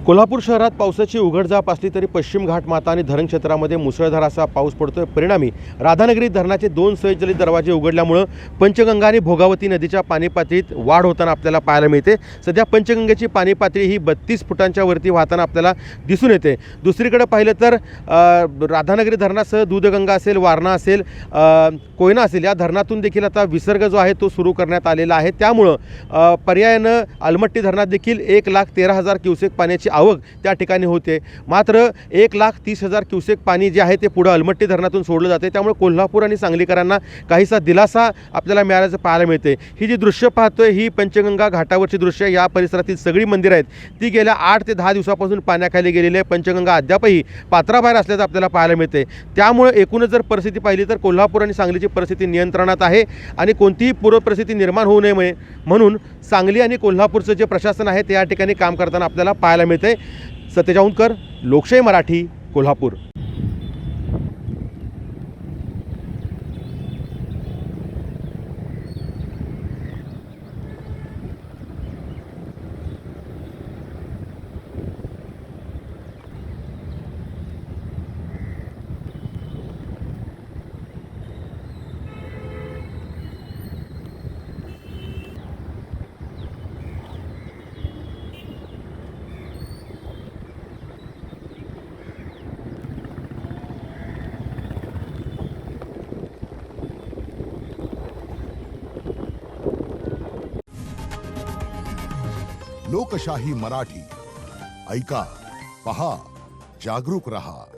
कोल्हापूर शहरात पावसाची उघडझाप असली तरी पश्चिम घाटमाता आणि धरण क्षेत्रामध्ये मुसळधार असा पाऊस पडतोय। परिणामी राधानगरी धरणाचे 2 संचलित दरवाजे उघडल्यामुळे पंचगंगा आणि भोगावती नदीच्या पाणी पातळीत वाढ होताना आपल्याला पाहायला मिळते। सध्या पंचगंगेची पाणी पातळी ही 32 फुटांच्या वरती वाहताना आपल्याला दिसून येते। दुसरीकडे पाहिलं तर राधानगरी धरणासह दूधगंगा असेल, वारणा असेल, कोयना असेल, या धरणातून देखील आता विसर्ग जो आहे तो सुरू करण्यात आलेला आहे। त्यामुळे पर्यायानं अलमट्टी धरणात देखील 1,13,000 क्युसेक पाण्याची आवक त्या ठिकाणी होते। मात्र 1,30,000 क्युसेक पाणी जे आहे ते पुढे अलमट्टी धरणातून सोडलं जाते। त्यामुळे कोल्हापूर आणि सांगलीकरांना काहीसा दिलासा आपल्याला मिळाल्याचं पाहायला मिळते। ही जी दृश्य पाहतोय ही पंचगंगा घाटावरची दृश्य। या परिसरातील सगळी मंदिरं आहेत ती गेल्या 8 ते 10 दिवसापासून पाण्याखाली गेलेली आहे। पंचगंगा अद्यापही पात्राबाहेर असल्याचं आपल्याला पाहायला मिळते। त्यामुळे एकूणच जर परिस्थिती पाहिली तर कोल्हापूर आणि सांगलीची परिस्थिती नियंत्रणात आहे आणि कोणतीही पूर्व परिस्थिती निर्माण होऊ नये म्हणून सांगली आणि कोल्हापूरचं जे प्रशासन आहे ते या ठिकाणी काम करताना आपल्याला पाहायला मिळते। सतेज औंधकर, लोकशाही मराठी, कोल्हापूर। लोकशाही मराठी ऐका, पहा, जागरूक रहा।